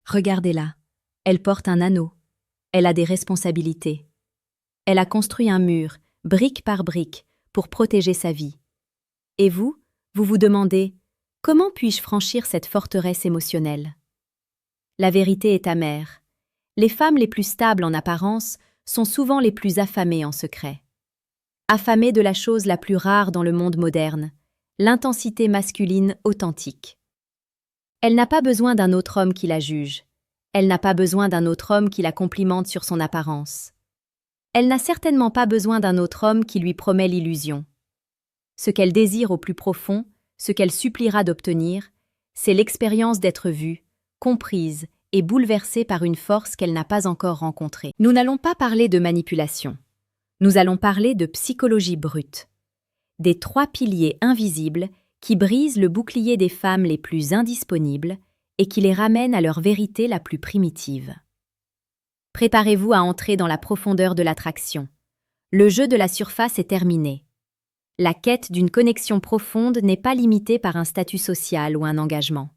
Regardez-la. Elle porte un anneau. Elle a des responsabilités. Elle a construit un mur, brique par brique, pour protéger sa vie. Et vous vous demandez, comment puis-je franchir cette forteresse émotionnelle? La vérité est amère. Les femmes les plus stables en apparence sont souvent les plus affamées en secret. Affamées de la chose la plus rare dans le monde moderne, l'intensité masculine authentique. Elle n'a pas besoin d'un autre homme qui la juge. Elle n'a pas besoin d'un autre homme qui la complimente sur son apparence. Elle n'a certainement pas besoin d'un autre homme qui lui promet l'illusion. Ce qu'elle désire au plus profond, ce qu'elle suppliera d'obtenir, c'est l'expérience d'être vue, comprise et bouleversée par une force qu'elle n'a pas encore rencontrée. Nous n'allons pas parler de manipulation. Nous allons parler de psychologie brute. Des 3 piliers invisibles qui brisent le bouclier des femmes les plus indisponibles et qui les ramènent à leur vérité la plus primitive. Préparez-vous à entrer dans la profondeur de l'attraction. Le jeu de la surface est terminé. La quête d'une connexion profonde n'est pas limitée par un statut social ou un engagement.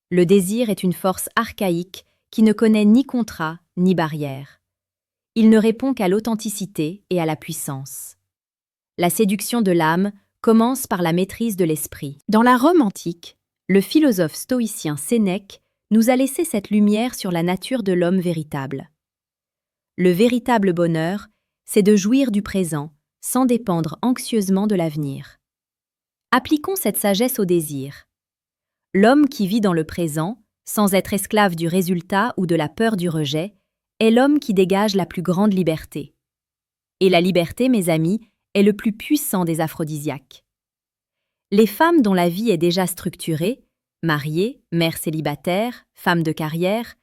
Le désir est une force archaïque qui ne connaît ni contrat ni barrière. Il ne répond qu'à l'authenticité et à la puissance. La séduction de l'âme commence par la maîtrise de l'esprit. Dans la Rome antique, le philosophe stoïcien Sénèque nous a laissé cette lumière sur la nature de l'homme véritable. Le véritable bonheur, c'est de jouir du présent, sans dépendre anxieusement de l'avenir. Appliquons cette sagesse au désir. L'homme qui vit dans le présent, sans être esclave du résultat ou de la peur du rejet, est l'homme qui dégage la plus grande liberté. Et la liberté, mes amis, est le plus puissant des aphrodisiaques. Les femmes dont la vie est déjà structurée, mariées, mères célibataires, femmes de carrière,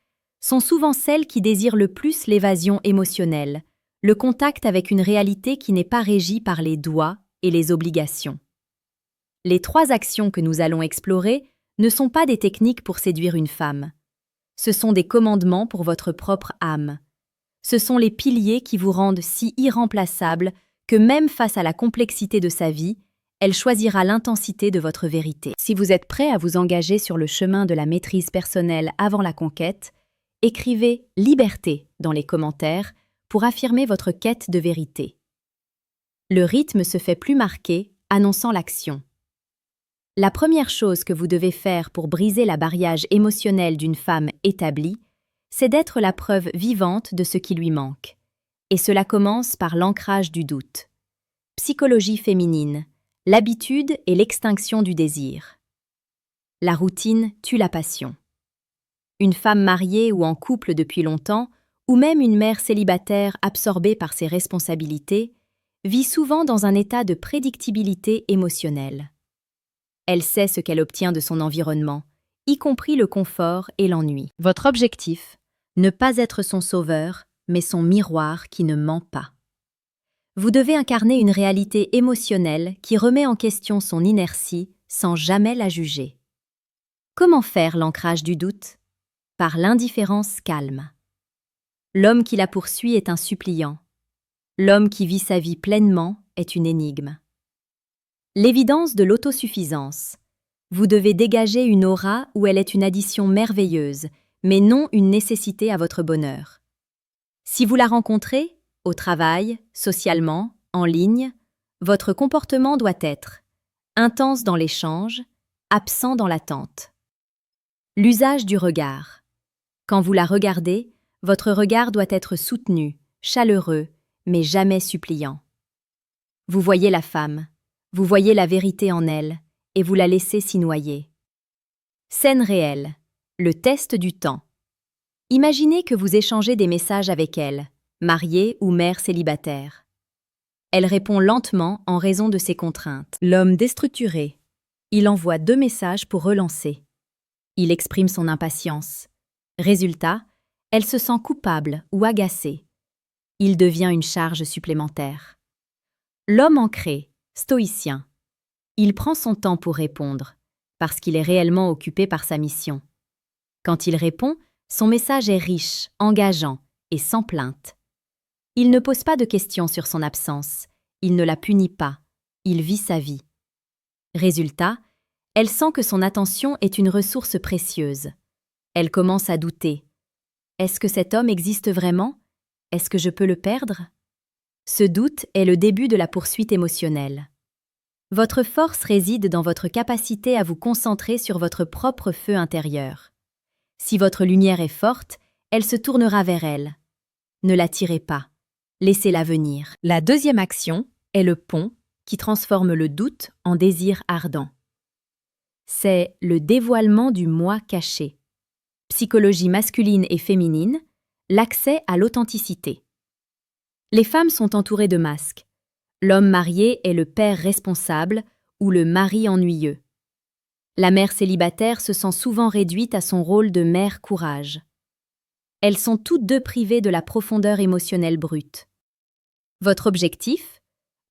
sont souvent celles qui désirent le plus l'évasion émotionnelle, le contact avec une réalité qui n'est pas régie par les doigts et les obligations. Les 3 actions que nous allons explorer ne sont pas des techniques pour séduire une femme. Ce sont des commandements pour votre propre âme. Ce sont les piliers qui vous rendent si irremplaçables que même face à la complexité de sa vie, elle choisira l'intensité de votre vérité. Si vous êtes prêt à vous engager sur le chemin de la maîtrise personnelle avant la conquête, écrivez « liberté » dans les commentaires pour affirmer votre quête de vérité. Le rythme se fait plus marqué, annonçant l'action. La première chose que vous devez faire pour briser la barrière émotionnelle d'une femme établie, c'est d'être la preuve vivante de ce qui lui manque. Et cela commence par l'ancrage du doute. Psychologie féminine, l'habitude et l'extinction du désir. La routine tue la passion. Une femme mariée ou en couple depuis longtemps, ou même une mère célibataire absorbée par ses responsabilités, vit souvent dans un état de prédictibilité émotionnelle. Elle sait ce qu'elle obtient de son environnement, y compris le confort et l'ennui. Votre objectif, ne pas être son sauveur, mais son miroir qui ne ment pas. Vous devez incarner une réalité émotionnelle qui remet en question son inertie sans jamais la juger. Comment faire l'ancrage du doute? Par l'indifférence calme. L'homme qui la poursuit est un suppliant. L'homme qui vit sa vie pleinement est une énigme. L'évidence de l'autosuffisance. Vous devez dégager une aura où elle est une addition merveilleuse, mais non une nécessité à votre bonheur. Si vous la rencontrez, au travail, socialement, en ligne, votre comportement doit être intense dans l'échange, absent dans l'attente. L'usage du regard. Quand vous la regardez, votre regard doit être soutenu, chaleureux, mais jamais suppliant. Vous voyez la femme, vous voyez la vérité en elle, et vous la laissez s'y noyer. Scène réelle, le test du temps. Imaginez que vous échangez des messages avec elle, mariée ou mère célibataire. Elle répond lentement en raison de ses contraintes. L'homme déstructuré. Il envoie 2 messages pour relancer. Il exprime son impatience. Résultat, elle se sent coupable ou agacée. Il devient une charge supplémentaire. L'homme ancré, stoïcien. Il prend son temps pour répondre, parce qu'il est réellement occupé par sa mission. Quand il répond, son message est riche, engageant et sans plainte. Il ne pose pas de questions sur son absence, il ne la punit pas, il vit sa vie. Résultat, elle sent que son attention est une ressource précieuse. Elle commence à douter. Est-ce que cet homme existe vraiment? Est-ce que je peux le perdre? Ce doute est le début de la poursuite émotionnelle. Votre force réside dans votre capacité à vous concentrer sur votre propre feu intérieur. Si votre lumière est forte, elle se tournera vers elle. Ne la tirez pas. Laissez-la venir. La deuxième action est le pont qui transforme le doute en désir ardent. C'est le dévoilement du moi caché. Psychologie masculine et féminine, l'accès à l'authenticité. Les femmes sont entourées de masques. L'homme marié est le père responsable ou le mari ennuyeux. La mère célibataire se sent souvent réduite à son rôle de mère courage. Elles sont toutes deux privées de la profondeur émotionnelle brute. Votre objectif?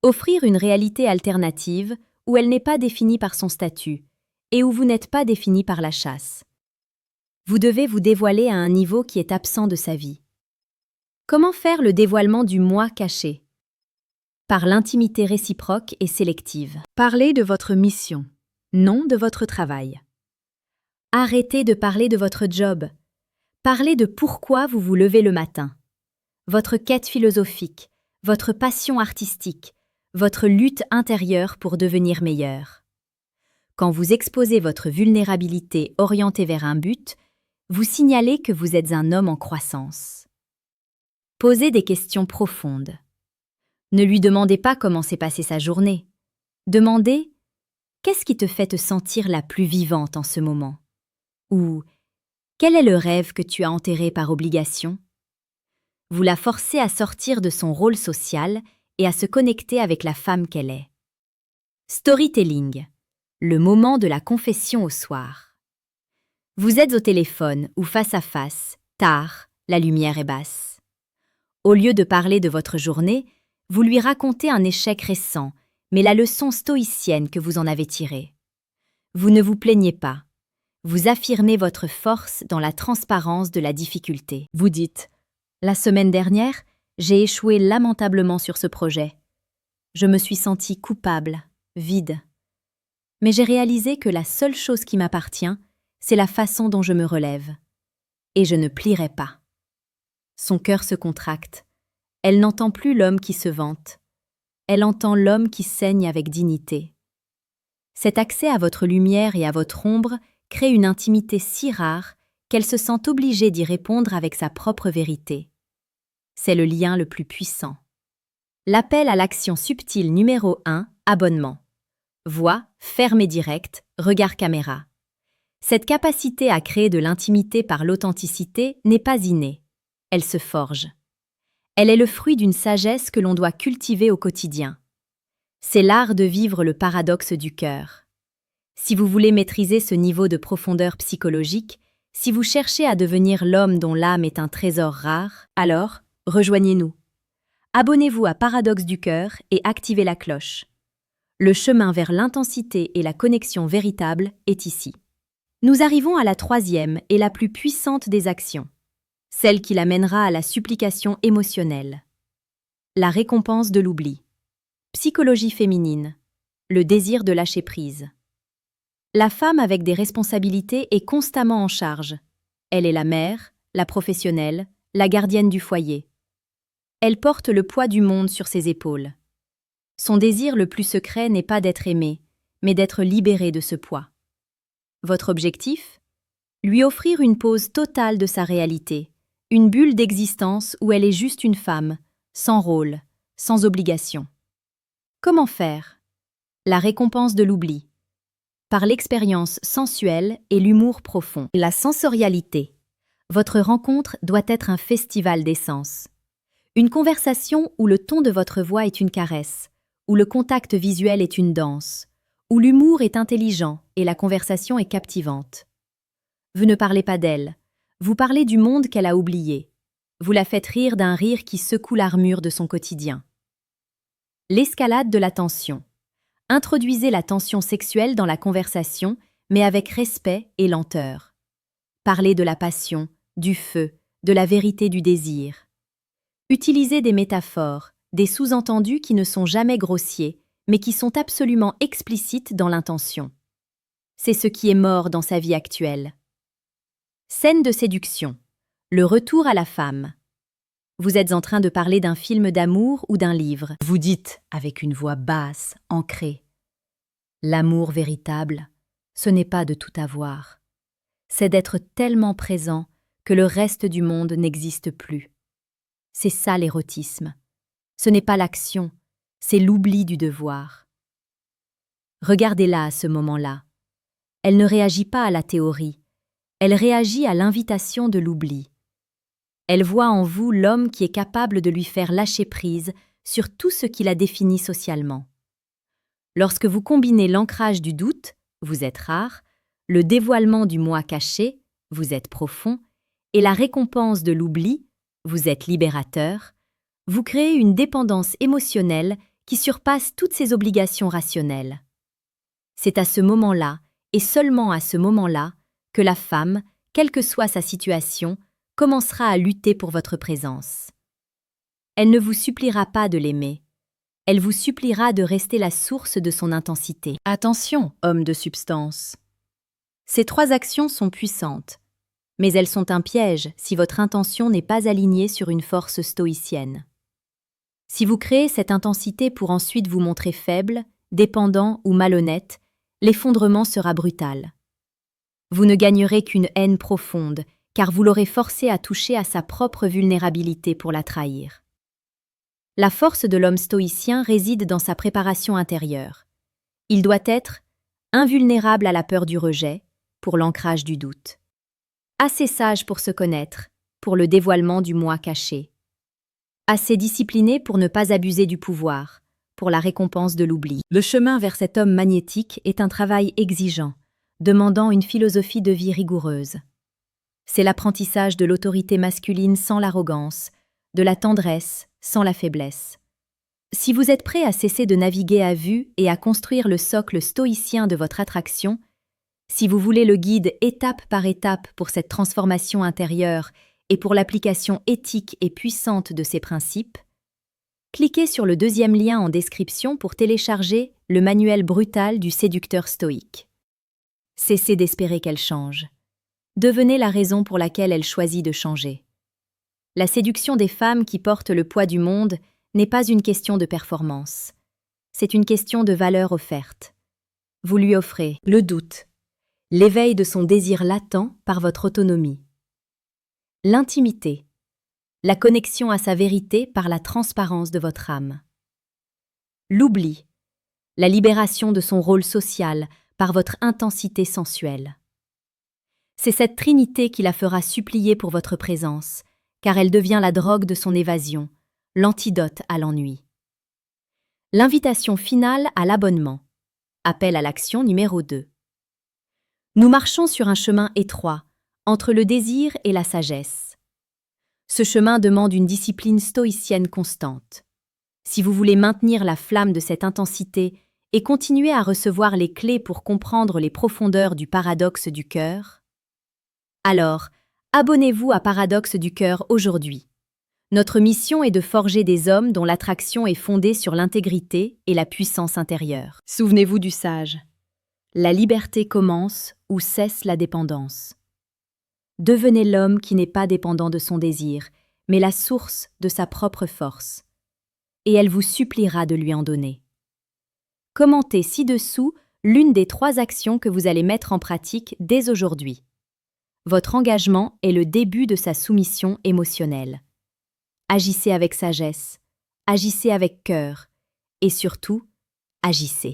Offrir une réalité alternative où elle n'est pas définie par son statut et où vous n'êtes pas défini par la chasse. Vous devez vous dévoiler à un niveau qui est absent de sa vie. Comment faire le dévoilement du moi caché? Par l'intimité réciproque et sélective. Parlez de votre mission, non de votre travail. Arrêtez de parler de votre job. Parlez de pourquoi vous vous levez le matin. Votre quête philosophique, votre passion artistique, votre lutte intérieure pour devenir meilleur. Quand vous exposez votre vulnérabilité orientée vers un but, vous signalez que vous êtes un homme en croissance. Posez des questions profondes. Ne lui demandez pas comment s'est passée sa journée. Demandez « Qu'est-ce qui te fait te sentir la plus vivante en ce moment ?» ou « Quel est le rêve que tu as enterré par obligation ?» Vous la forcez à sortir de son rôle social et à se connecter avec la femme qu'elle est. Storytelling, le moment de la confession au soir. Vous êtes au téléphone ou face à face, tard, la lumière est basse. Au lieu de parler de votre journée, vous lui racontez un échec récent, mais la leçon stoïcienne que vous en avez tirée. Vous ne vous plaignez pas. Vous affirmez votre force dans la transparence de la difficulté. Vous dites « La semaine dernière, j'ai échoué lamentablement sur ce projet. Je me suis sentie coupable, vide. Mais j'ai réalisé que la seule chose qui m'appartient, c'est la façon dont je me relève. Et je ne plierai pas. » Son cœur se contracte. Elle n'entend plus l'homme qui se vante. Elle entend l'homme qui saigne avec dignité. Cet accès à votre lumière et à votre ombre crée une intimité si rare qu'elle se sent obligée d'y répondre avec sa propre vérité. C'est le lien le plus puissant. L'appel à l'action subtile numéro 1, abonnement. Voix, ferme et directe, regard caméra. Cette capacité à créer de l'intimité par l'authenticité n'est pas innée. Elle se forge. Elle est le fruit d'une sagesse que l'on doit cultiver au quotidien. C'est l'art de vivre le paradoxe du cœur. Si vous voulez maîtriser ce niveau de profondeur psychologique, si vous cherchez à devenir l'homme dont l'âme est un trésor rare, alors rejoignez-nous. Abonnez-vous à Paradoxe du cœur et activez la cloche. Le chemin vers l'intensité et la connexion véritable est ici. Nous arrivons à la troisième et la plus puissante des actions, celle qui l'amènera à la supplication émotionnelle. La récompense de l'oubli. Psychologie féminine. Le désir de lâcher prise. La femme avec des responsabilités est constamment en charge. Elle est la mère, la professionnelle, la gardienne du foyer. Elle porte le poids du monde sur ses épaules. Son désir le plus secret n'est pas d'être aimée, mais d'être libérée de ce poids. Votre objectif? Lui offrir une pause totale de sa réalité, une bulle d'existence où elle est juste une femme, sans rôle, sans obligation. Comment faire? La récompense de l'oubli. Par l'expérience sensuelle et l'humour profond. La sensorialité. Votre rencontre doit être un festival d'essence. Une conversation où le ton de votre voix est une caresse, où le contact visuel est une danse, où l'humour est intelligent et la conversation est captivante. Vous ne parlez pas d'elle, vous parlez du monde qu'elle a oublié. Vous la faites rire d'un rire qui secoue l'armure de son quotidien. L'escalade de la tension. Introduisez la tension sexuelle dans la conversation, mais avec respect et lenteur. Parlez de la passion, du feu, de la vérité du désir. Utilisez des métaphores, des sous-entendus qui ne sont jamais grossiers, mais qui sont absolument explicites dans l'intention. C'est ce qui est mort dans sa vie actuelle. Scène de séduction. Le retour à la femme. Vous êtes en train de parler d'un film d'amour ou d'un livre. Vous dites, avec une voix basse, ancrée, « L'amour véritable, ce n'est pas de tout avoir. C'est d'être tellement présent que le reste du monde n'existe plus. C'est ça l'érotisme. Ce n'est pas l'action, c'est l'oubli du devoir. » Regardez-la à ce moment-là. Elle ne réagit pas à la théorie, elle réagit à l'invitation de l'oubli. Elle voit en vous l'homme qui est capable de lui faire lâcher prise sur tout ce qui la définit socialement. Lorsque vous combinez l'ancrage du doute, vous êtes rare, le dévoilement du moi caché, vous êtes profond, et la récompense de l'oubli, vous êtes libérateur, vous créez une dépendance émotionnelle qui surpasse toutes ses obligations rationnelles. C'est à ce moment-là, et seulement à ce moment-là, que la femme, quelle que soit sa situation, commencera à lutter pour votre présence. Elle ne vous suppliera pas de l'aimer. Elle vous suppliera de rester la source de son intensité. Attention, homme de substance. Ces 3 actions sont puissantes, mais elles sont un piège si votre intention n'est pas alignée sur une force stoïcienne. Si vous créez cette intensité pour ensuite vous montrer faible, dépendant ou malhonnête, l'effondrement sera brutal. Vous ne gagnerez qu'une haine profonde, car vous l'aurez forcé à toucher à sa propre vulnérabilité pour la trahir. La force de l'homme stoïcien réside dans sa préparation intérieure. Il doit être invulnérable à la peur du rejet, pour l'ancrage du doute. Assez sage pour se connaître, pour le dévoilement du moi caché. Assez discipliné pour ne pas abuser du pouvoir, pour la récompense de l'oubli. Le chemin vers cet homme magnétique est un travail exigeant, demandant une philosophie de vie rigoureuse. C'est l'apprentissage de l'autorité masculine sans l'arrogance, de la tendresse sans la faiblesse. Si vous êtes prêt à cesser de naviguer à vue et à construire le socle stoïcien de votre attraction, si vous voulez le guide étape par étape pour cette transformation intérieure et pour l'application éthique et puissante de ces principes, cliquez sur le 2e lien en description pour télécharger le manuel brutal du séducteur stoïque. Cessez d'espérer qu'elle change. Devenez la raison pour laquelle elle choisit de changer. La séduction des femmes qui portent le poids du monde n'est pas une question de performance. C'est une question de valeur offerte. Vous lui offrez le doute, l'éveil de son désir latent par votre autonomie. L'intimité, la connexion à sa vérité par la transparence de votre âme. L'oubli, la libération de son rôle social par votre intensité sensuelle. C'est cette trinité qui la fera supplier pour votre présence, car elle devient la drogue de son évasion, l'antidote à l'ennui. L'invitation finale à l'abonnement. Appel à l'action numéro 2. Nous marchons sur un chemin étroit, entre le désir et la sagesse. Ce chemin demande une discipline stoïcienne constante. Si vous voulez maintenir la flamme de cette intensité et continuer à recevoir les clés pour comprendre les profondeurs du paradoxe du cœur, alors, abonnez-vous à Paradoxe du cœur aujourd'hui. Notre mission est de forger des hommes dont l'attraction est fondée sur l'intégrité et la puissance intérieure. Souvenez-vous du sage. La liberté commence où cesse la dépendance. Devenez l'homme qui n'est pas dépendant de son désir, mais la source de sa propre force. Et elle vous suppliera de lui en donner. Commentez ci-dessous l'une des 3 actions que vous allez mettre en pratique dès aujourd'hui. Votre engagement est le début de sa soumission émotionnelle. Agissez avec sagesse, agissez avec cœur et surtout, agissez.